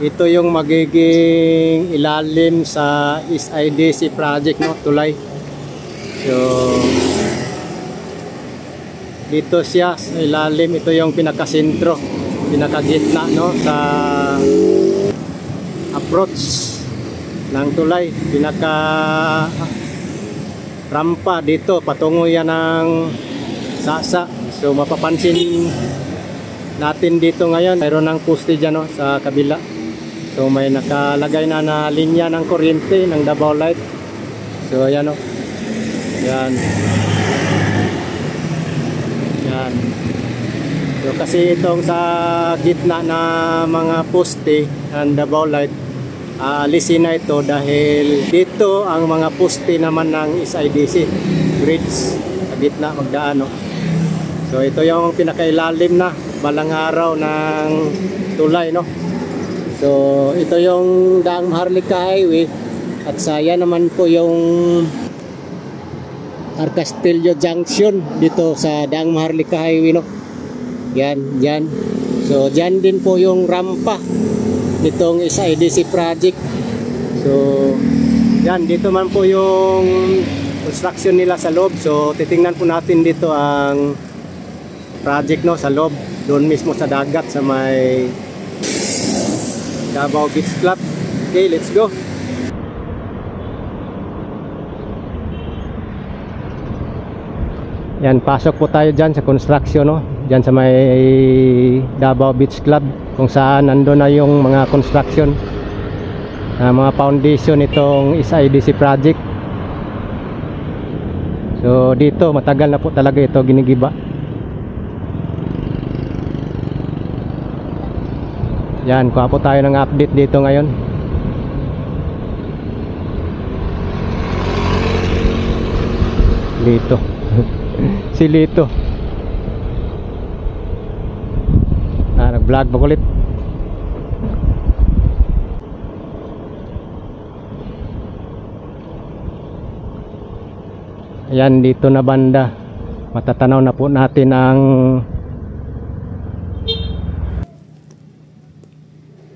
Ito yung magiging ilalim sa SIDC project, no, tulay. So dito siya sa ilalim, ito yung pinakasentro, pinakagitna, no, sa approach ng tulay, pinaka rampa dito patungo yan ng Sasa. So mapapansin natin dito ngayon mayroon ng poste dyan, no, sa kabila. So may nakalagay na linya ng kuryente ng Davao Light. So ayan, no, yan. Yan. So kasi itong sa gitna na mga poste ng Davao Light, alisin na ito dahil dito ang mga poste naman ng SIDC bridge sa gitna magdaan, no? So ito yung pinakailalim na balang araw ng tulay, no? So ito yung Daang Maharlika Highway at saya naman po yung Arcastillo Junction dito sa Daang Maharlika Highway, no? Yan, yan. So dyan din po yung rampa nitong SIDC project. So yan, dito man po yung construction nila sa loob. So titingnan po natin dito ang project, no, sa loob, doon mismo sa dagat sa may Davao Beach Club. Okay, let's go. Yan, pasok po tayo dyan sa construction, no? Dyan sa may Davao Beach Club, kung saan nandun na yung mga construction, mga foundation itong SIDC project. So dito matagal na po talaga ito ginigiba. Yan, kuha po tayo ng update dito ngayon. Lito. Si Lito. Nag-vlog pa ulit. Ayan, dito na banda. Matatanaw na po natin ang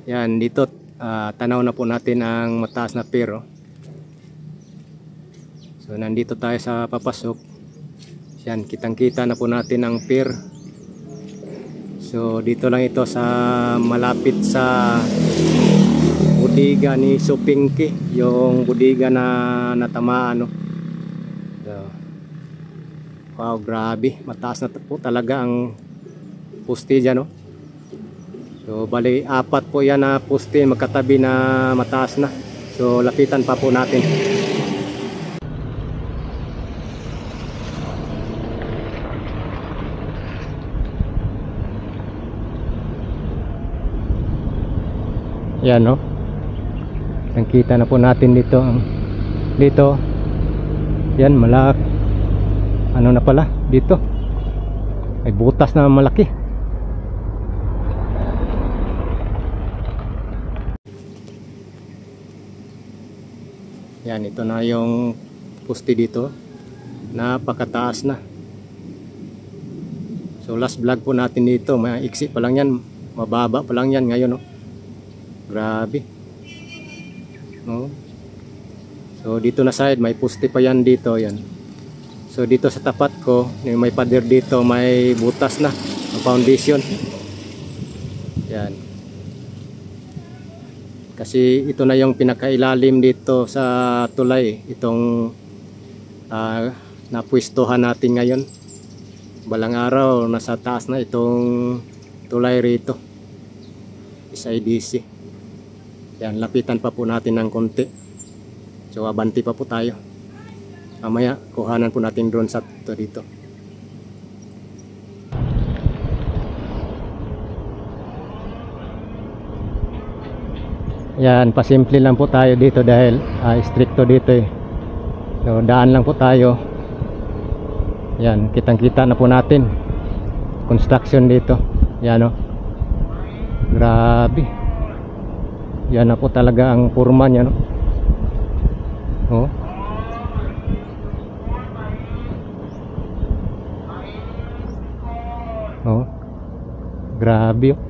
yan, dito tanaw na po natin ang mataas na pier, oh. So nandito tayo sa papasok. Yan, kitang-kita na po natin ang pier. So dito lang ito sa malapit sa budiga ni Supingki, yung budiga na natamaan, no? So, wow, grabe, mataas na po talaga ang poste dyan, no? So bali apat po yan na poste magkatabi na mataas na. So lapitan pa po natin. Yan, no? Nakita na po natin dito. Dito. Yan, malak. Ano na pala dito? May butas na malaki. Yan, ito na yung poste dito. Napakataas na. So last vlog po natin dito, maiksi pa lang yan, mababa pa lang yan ngayon, no? Grabe, no? So dito na side may poste pa yan dito, yan. So dito sa tapat ko, may pader dito, may butas na ang foundation. Yan. Kasi ito na yung pinakailalim dito sa tulay, itong napwestuhan natin ngayon. Balang araw nasa taas na itong tulay rito, SIDC. Yan, lapitan pa po natin ng konti. So abanti pa po tayo. Mamaya kuhanan po natin drone shot dito. Yan, pasimple lang po tayo dito dahil stricto dito, eh. So daan lang po tayo. Yan, kitang-kita na po natin construction dito. Yan, oh. Grabe. Yan na po talaga ang purma niya, no? Oh. Oh. Grabe, oh.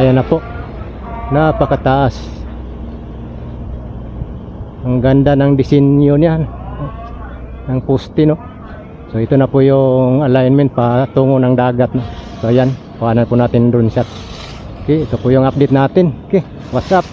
Ayan na po. Napakataas. Ang ganda ng disenyo niyan. Ng poste, no? So ito na po yung alignment patungo ng dagat, no? So ayan, kuhanan po natin drone shot. Okay, ito po yung update natin. Okay, what's up?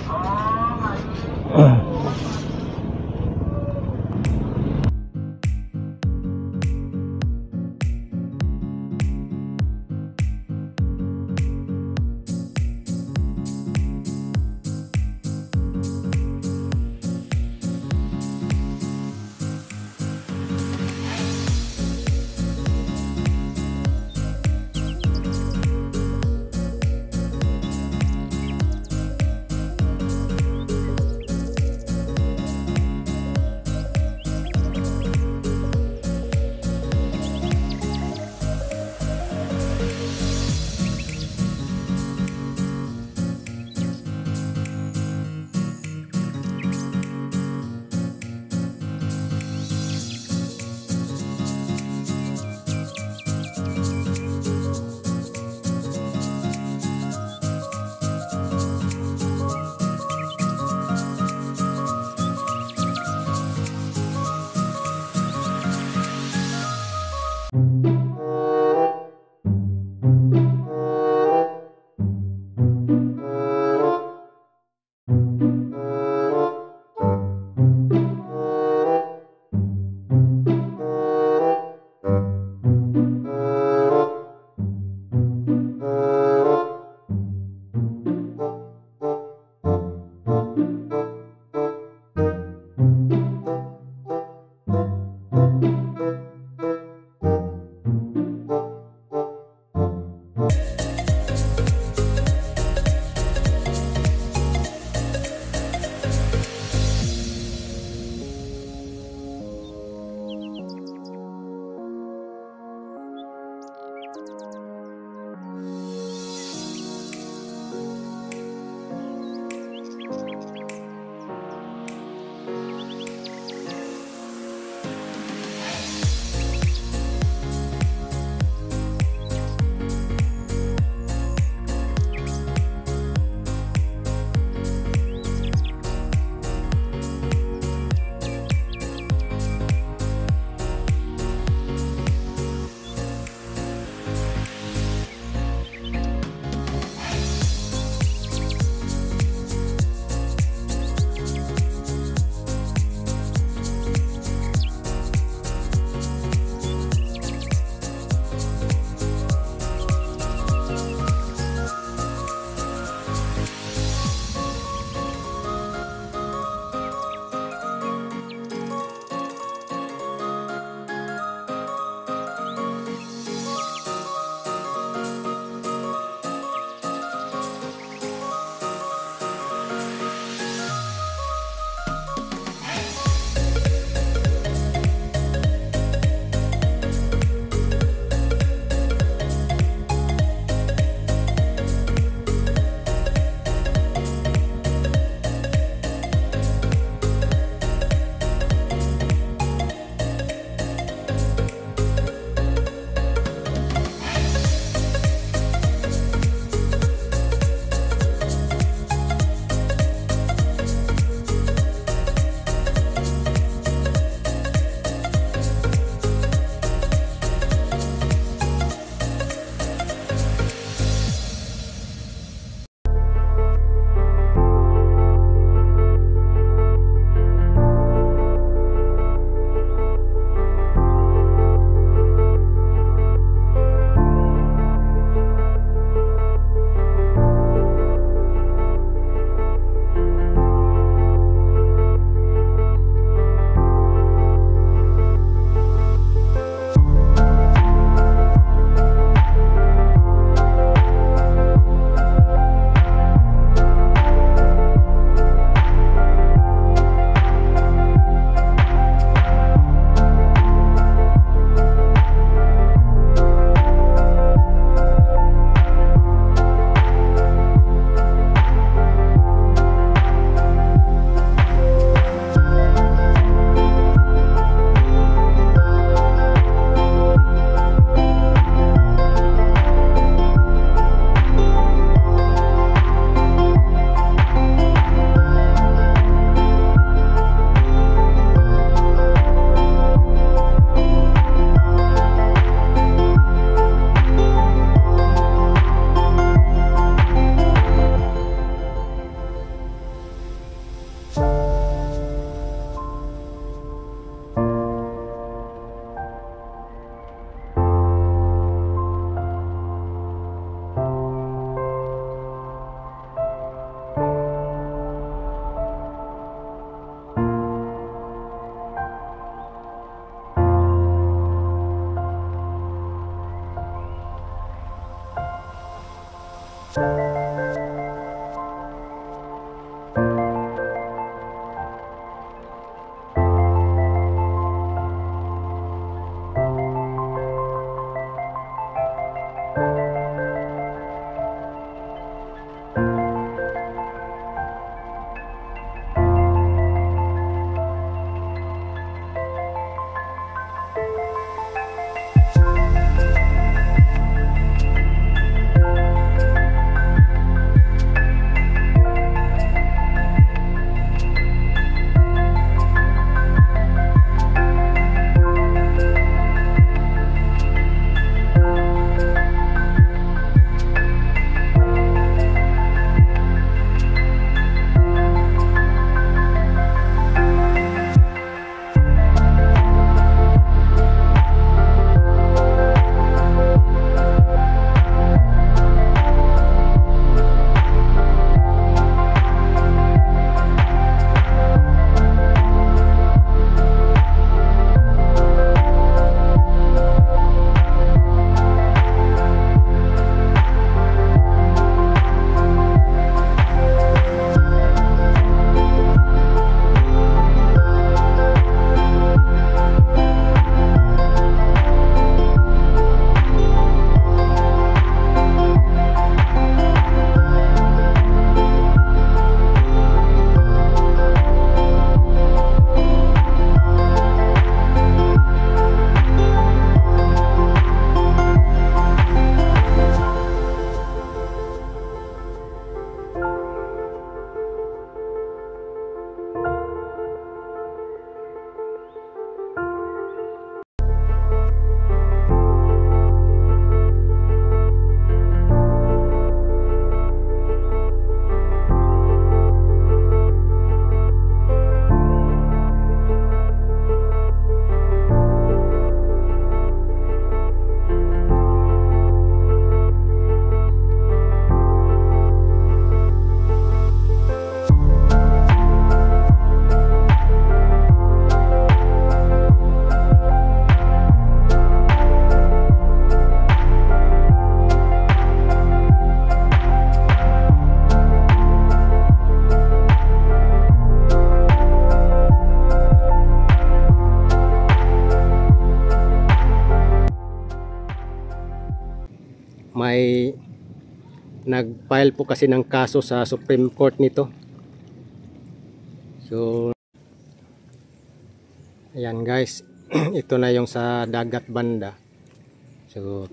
May nag-file po kasi ng kaso sa Supreme Court nito. So ayan guys, ito na yung sa dagat banda. So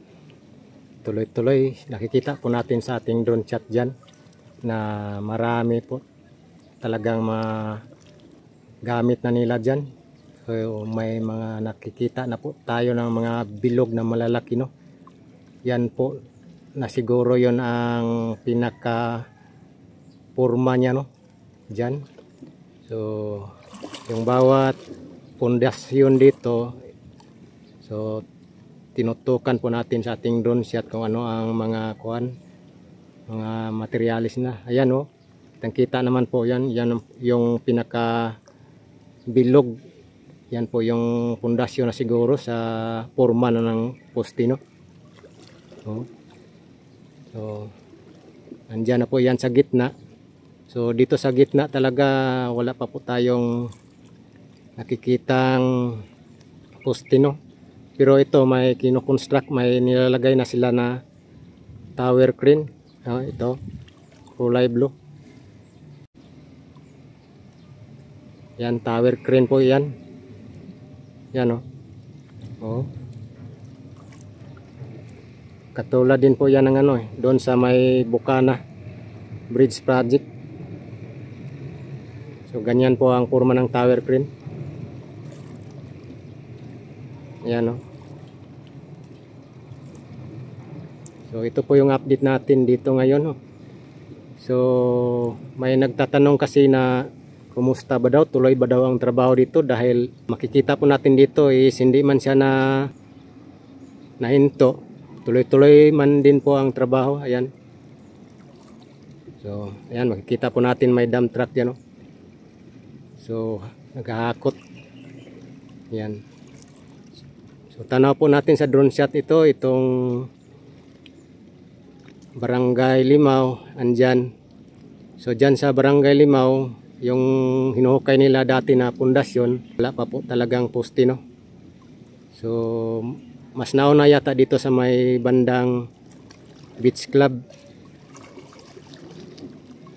tuloy-tuloy nakikita po natin sa ating drone shot dyan na marami po talagang magamit na nila dyan. So may mga nakikita na po tayo ng mga bilog na malalaki, no. Yan po na siguro yon ang pinaka porma niya, no, dyan. So yung bawat pundasyon dito, so tinutukan po natin sa ating drone shot kung ano ang mga mga materialis na. Ayan, oh, kita naman po yan, yan yung pinaka bilog, yan po yung pundasyon na siguro sa porma na ng poste, no. Oh. So andyan na po yan sa gitna. So dito sa gitna talaga wala pa po tayong nakikitang poste, no. Pero ito may kino-construct, may nilalagay na sila na tower crane. Ito kulay blue. Yan tower crane po yan. Yan, oh. Oh. Katulad din po yan ng ano, doon sa may Bukana Bridge Project. So ganyan po ang forma ng tower crane. Ayan, oh. So ito po yung update natin dito ngayon, oh. So may nagtatanong kasi na kumusta ba daw, tuloy ba daw ang trabaho dito, dahil makikita po natin dito is hindi man siya nahinto. Tuloy-tuloy man din po ang trabaho. Ayan. So, ayan, makikita po natin may dump truck dyan, oh. So, naghahakot. Ayan. So, tanaw po natin sa drone shot ito, itong Barangay Limaw, andyan. So dyan sa Barangay Limaw, yung hinuhukay nila dati na pundasyon, wala pa po talagang poste, no? So mas nauna yata dito sa may bandang Beach Club.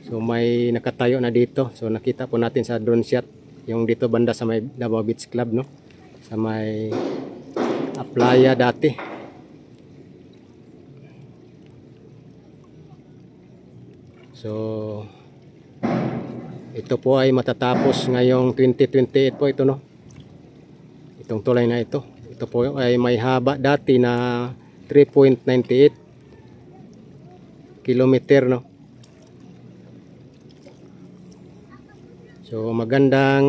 So may nakatayo na dito. So nakita po natin sa drone shot yung dito banda sa may Davao Beach Club, no? Sa may playa dati. So ito po ay matatapos ngayong 2028 po ito, no? Itong tulay na ito. Ito po ay may haba dati na 3.98 kilometer, no? So magandang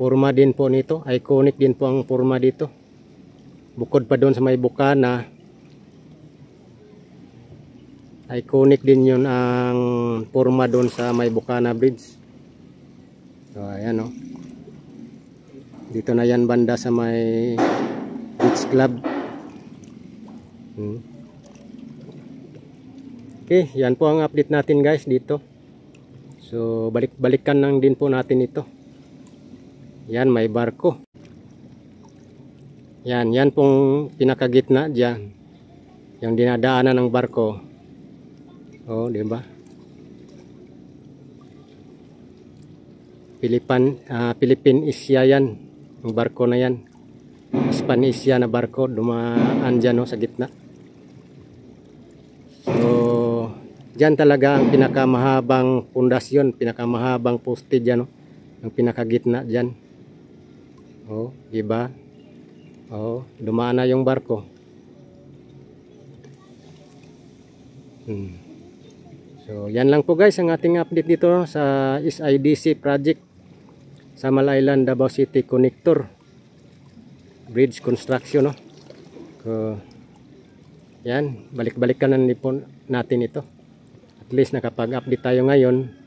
forma din po nito. Iconic din po ang forma dito. Bukod pa doon sa may bukana, iconic din yun ang forma doon sa may Bukana Bridge. So ayan, no? Dito na yan banda sa may Beach Club. Okay, yan po ang update natin guys dito. So balik-balikan lang din po natin ito. Yan, may barko. Yan pong pinakagitna dyan. Yung dinadaanan ng barko. Oh, di ba? Philippine Isya yan. Yung barko na yan. Spanisya na barko. Dumaan dyan, no, sa gitna. So, dyan talaga ang pinakamahabang pundasyon. Pinakamahabang poste dyan, no? Ang pinakagitna dyan. Oh, di ba? Oh, dumaan na yung barko. So, yan lang po guys ang ating update dito sa SIDC project sa Malaylan Davao City Connector Bridge Construction, no? So, yan, balik-balikan na po natin ito. At least nakapag-update tayo ngayon.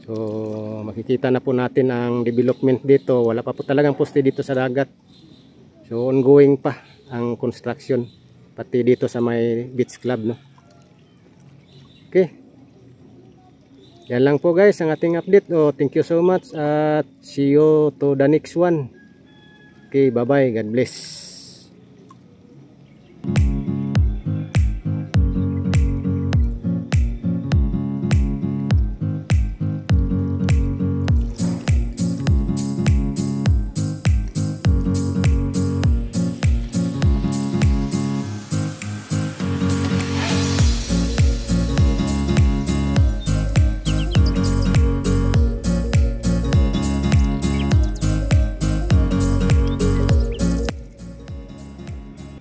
So, makikita na po natin ang development dito. Wala pa po talagang poste dito sa dagat. So, ongoing pa ang construction pati dito sa may Beach Club, no? Okay. Yan lang po guys ang ating update. Oh, thank you so much at see you to the next one. Okay, bye-bye. God bless.